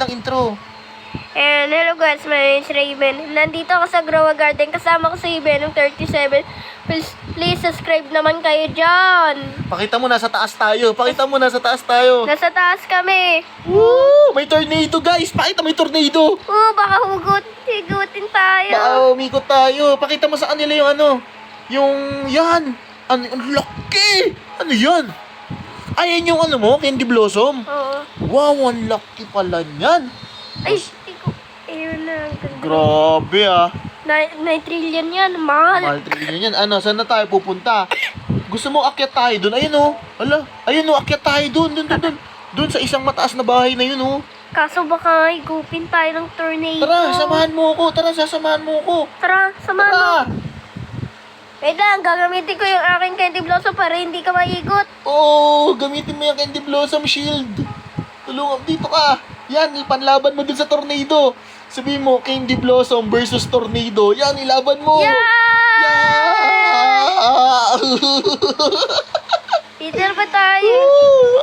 ng intro. And hello guys, my name is Raven. Nandito ako sa Growa Garden. Kasama ko si Venom 37. Please subscribe naman kayo dyan. Pakita mo, nasa taas tayo. Pakita mo, nasa taas tayo. Nasa taas kami. Woo! May tornado, guys. Pakita mo yung tornado. Baka higutin tayo. Baka umikot tayo. Pakita mo sa kanila yung ano. Yung yan. Ano, ang laki. Ano yan? Ayan yung ano mo, Candy Blossom. Oo. Wow, ang laki pala niyan. Ay, ayun na. Ang ganda. Grabe ah. 9 trillion yan. Mahal. Mahal trillion yan. Ano, saan na tayo pupunta? Gusto mo akyat tayo doon? Ayun oh. Ala, ayun oh, akyat tayo doon. Doon sa isang mataas na bahay na yun oh. Kaso baka higupin tayo ng tornado. Tara, samahan mo ako. Tara, sasamahan mo ako. Tara, samahan mo. Tara. Wait lang, gagamitin ko yung aking Candy Blossom para hindi ka maigot. Oo, gamitin mo yung Candy Blossom Shield. Tulungan, dito ka. Yan, ipanlaban mo dun sa tornado. Sabihin mo, Candy Blossom versus tornado. Yan, ilaban mo. Yeah! Yeah! Peter ba tayo?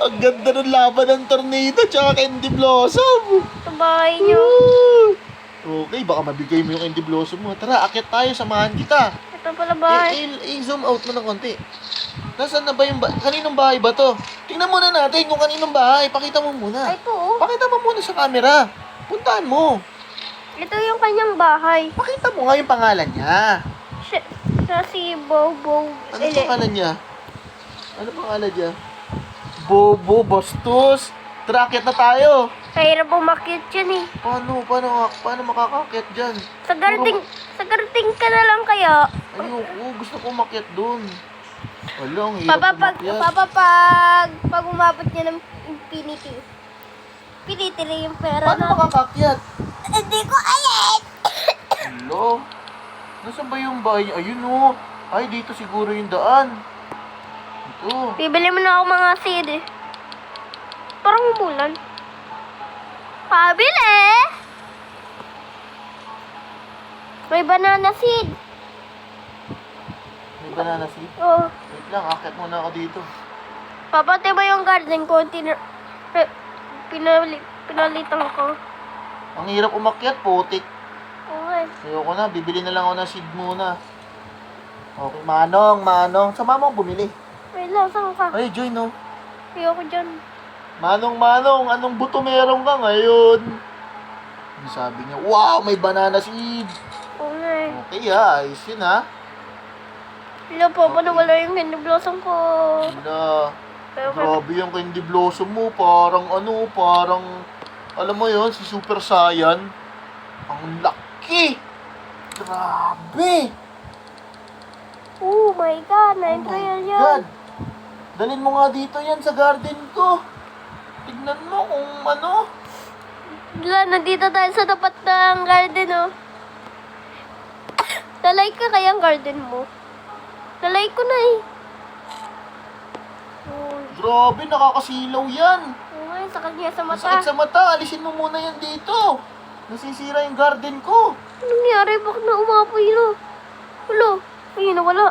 Ang ganda ng laban ng tornado tsaka Candy Blossom. Sa bahay nyo. Okay, baka mabigay mo yung Candy Blossom mo. Tara, akyat tayo, samahan kita. Ito pala bahay. I-zoom out mo ng konti. Nasaan na ba yung kaninong bahay ba to? Tingnan muna natin kung kaninong bahay. Pakita mo muna. Ay, ito oh. Pakita mo muna sa camera. Puntahan mo. Ito yung kanyang bahay. Pakita mo nga yung pangalan niya. Siya si Bobo. Ano pangalan niya? Ano pangalan niya? Bobo Bastos. Trakit na tayo. Kahirap umakyat yan eh. Paano makakakit dyan? Sa garting ka na lang kaya. Ayoko, gusto ko umakyat dun. Wala, ang hirap umakyat. Pag umabot niya ng infinity. Infinity na yung pera Paano na. makakakyat? Hindi ko alam. Hello? Nasaan ba yung bahay niya? Ayun o. Ay, dito siguro yung daan. Ito. Bibili mo na ako mga seed eh. Parang umulan. Pabili! May banana seed. May banana seed? Oo. Wait lang, akit muna ako dito. Papatay mo yung garden ko. Pinalitan ko. Ang hirap umakyat, putik. Okay. Ayoko na, bibili na lang ako ng seed muna. Okay, Manong. Sama mo bumili. Wait lang, saan ka? Ay, join no. Ayoko dyan. Manong, anong buto meron ka ngayon? Sabi niya, wow, may banana seed. Okay. Okay ha, ayos yun ha. Wala po, paano wala yung Candy Blossom ko? Wala. Pero Grabe yung Candy Blossom mo. Parang alam mo yon si Super Saiyan. Ang laki. Grabe. oh my God, Oh 9 my trillion. God. Dalhin mo nga dito yan sa garden ko. Tignan mo kung ano. Wala, nandito tayo sa tapat ng garden, oh. Nalike ka kaya ang garden mo? Nalike ko na eh. Oh, Grabe, nakakasilaw yan. okay, sakit niya sa mata. Masakit sa mata. Alisin mo muna yan dito. Nasisira yung garden ko. Anong nangyari? Bakit na umapoy na? Wala. Ayun, nawala.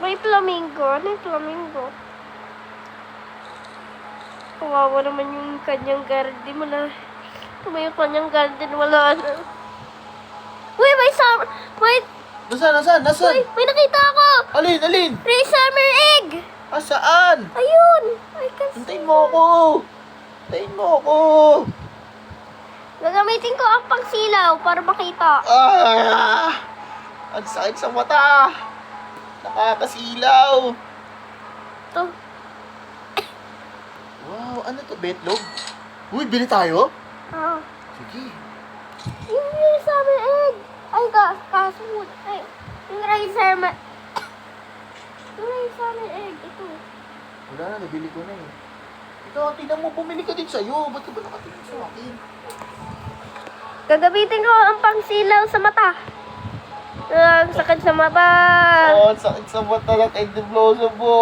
May flamingo. Ano yung flamingo? Kawawa naman yung kanyang garden. Wala. Yung kanyang garden. Wala na. Uy, may Nasaan? may nakita ako! Alin? Ray summer egg! Ah, saan? Ayun! I can see. Hintayin mo ako. Gagamitin ko ang pangsilaw para makita. Ah! Ang sakit sa mata. Nakakasilaw. Ito. Wow, ano to? Betlog? Uy, bili tayo? Ah. Sige. Yung Ray summer egg! Ay, kasunod. Ay, yung Ray summer... Yung Ray summer egg. Ito. Wala na, nabili ko na eh. Ito, tingnan mo, bumili ka din sa'yo. Ba't ka ba nakatingin sa akin? Gagamitin ko ang pangsilaw sa mata. Ang sakit sa mata. Oh, ang sakit sa mata ng Candy Blossom mo.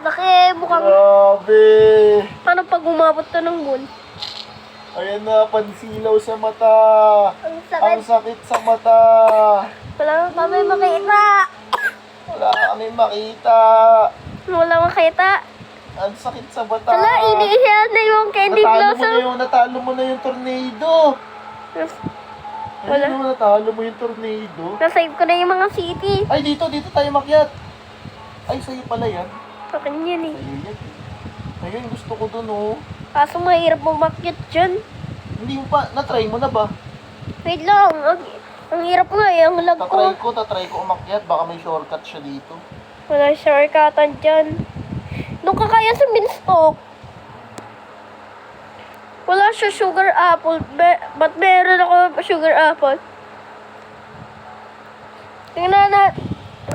Laki, mukhang... Grabe. Paano pag umabot to ng moon? Ayan na, pansilaw sa mata. Ang Ang sakit. sakit sa mata. Wala kami makita. Wala kami makita. Wala makita. Ang sakit sa bata. Hala, iniihaw na yung candy blossom. Natalo mo na yung tornado. Wala. Ayun, natalo mo yung tornado. Nasave ko na yung mga city. Ay, dito tayo makyat. Ay, sa'yo pala yan. Akin yan eh. Sa'yo yan. Ayun, gusto ko dun, oh. Kaso mahirap umakyat dyan. Hindi mo pa, na-try mo na ba? Wait lang. Ang hirap nga eh. Ang lag ko. Tatry ko umakyat. Baka may shortcut siya dito. Wala shortcutan dyan. Doon ka kaya sa Beanstalk. Wala siya sugar apple. Ba't meron ako sugar apple? Tingnan na.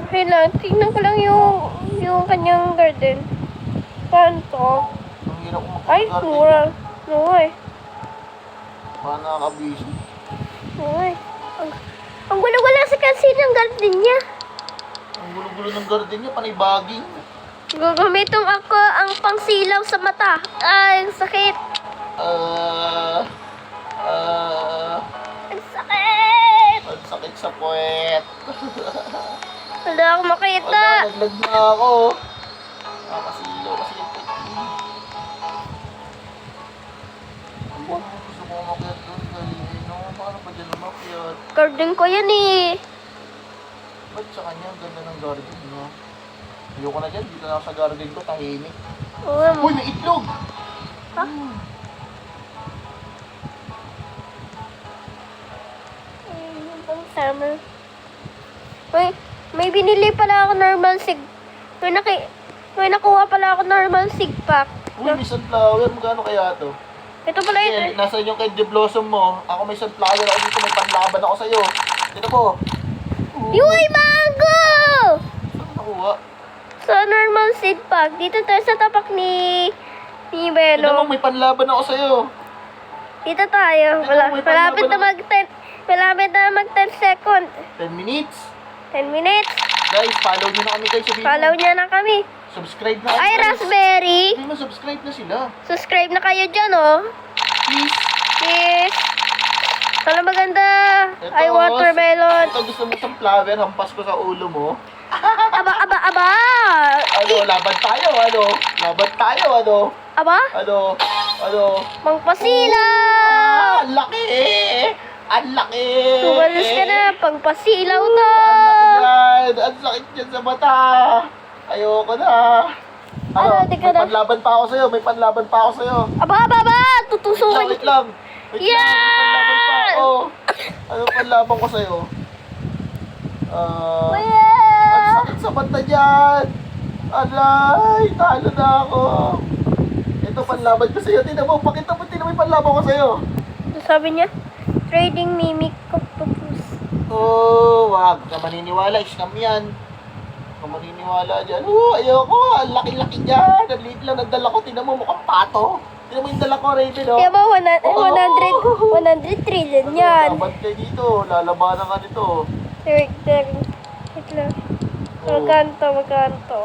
Okay lang. Tingnan ko lang yung kanyang garden. Paano to? Ang hirap umakyat. Ay, mura. No eh. Baka nakakabisi. No eh. Ang gulo-gulo sa kasi ng garden niya. Ang gulo-gulo ng garden niya, panay baging. Gagamitin ako ang pangsilaw sa mata. Ay, ang sakit. Ang sakit. Ang sakit sa puwet. Wala akong makita. Naglag na ako. Nakakasilaw kasi yung puwet. Ang gusto mo umakyat doon, Galino. Paano pa dyan umakyat? Garden ko yan eh. Ba't sa kanya ang ganda ng garden, no? Ayoko na dyan, dito na ako sa garden ko, tahimik. Uy, may itlog! Ha? Ayun pang summer. May binili pala ako normal sig. May nakuha pala ako normal sig pack. Uy, may sunflower. Magkano kaya to? Ito pala Kasi yun. nasa yung candy blossom mo. Ako may sunflower ako dito. May panlaban ako sa'yo. Dito po. Yuy, mango! Saan nakuha? Sa normal seed pack. Dito tayo sa tapak ni Tignan mo, Beno. may panlaban ako sa'yo. Dito tayo. Malapit na mag 10 second. 10 minutes. 10 minutes. Guys, follow nyo na kami guys. Sabihin Follow mo. niya na kami. Subscribe na Ay, guys. Raspberry. Sabihin mo, subscribe na sila. Subscribe na kayo dyan, oh. Please. Yes. Kala maganda. Ito, Ay, watermelon. Ito gusto mo sa flower. Hampas ko sa ulo mo. Aba. Ano, laban tayo, ano? Laban tayo, ano? Aba? Ano? Pangpasilaw. Ang laki! Ang laki! Tumalas ka na. Pangpasilaw to. Ang sakit dyan sa mata! Ayoko na! Ano, di ka may na- panlaban pa ako sa'yo! May panlaban pa ako sa'yo! Aba. Tutusukan. Wait lang! Wait lang! May panlaban pa ako! Ano panlaban ko sa'yo? Ang Yeah. sakit sa mata dyan! Alay! Talo na ako! Ito panlaban ko sa'yo! Tingnan mo! Pakita mo! Tingnan mo yung panlaban ko sa'yo! Sabi niya, trading mimic octopus. Oh, wag ka maniniwala. Scam yan. Huwag ka maniniwala dyan. Oh, ayoko. Ang laki-laki dyan. Ang liit lang ng dala ko. Tingnan mo, mukhang pato. Tingnan mo yung dala ko, Raven, oh. Kaya ba 100 trillion yan. Laban kayo dito. Lalabanan ka dito. Wait lang. Oh. Magkanto.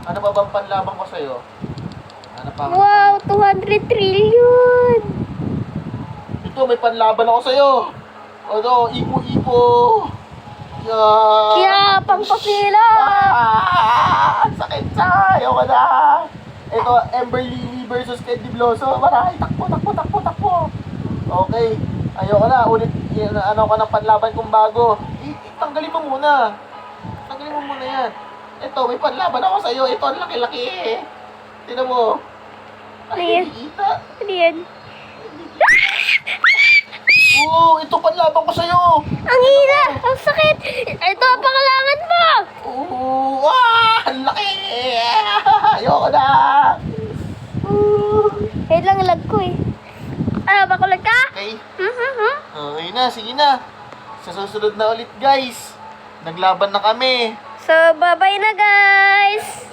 Ano ba bang panlaban ko sa'yo? Ano pa? Wow, 200 trillion. Ito, may panlaban ako sa'yo. Ano, ipo-ipo. Kaya, pangpasila. Ang sakit sa. Ayoko na. Ito, Ember Lily versus Candy Blossom. Maray, takbo. Okay. Ayoko na. Ulit, ano ka ng panlaban kong bago. Tanggalin mo muna. Yan. Ito, may panlaban ako sa'yo. Ito, ang laki-laki eh. Tignan mo. Ayan. Kita. Ano yan? Oo, ito panlaban ko sa'yo. Ang hina! Ang sakit! Ito ang pangalangan mo! Oo, ang laki. Ayoko na. Kaya lang lag ko eh. Bakulag ka? Okay. Okay na, sige na. Sa susunod na ulit, guys. Naglaban na kami. So, bye-bye na guys!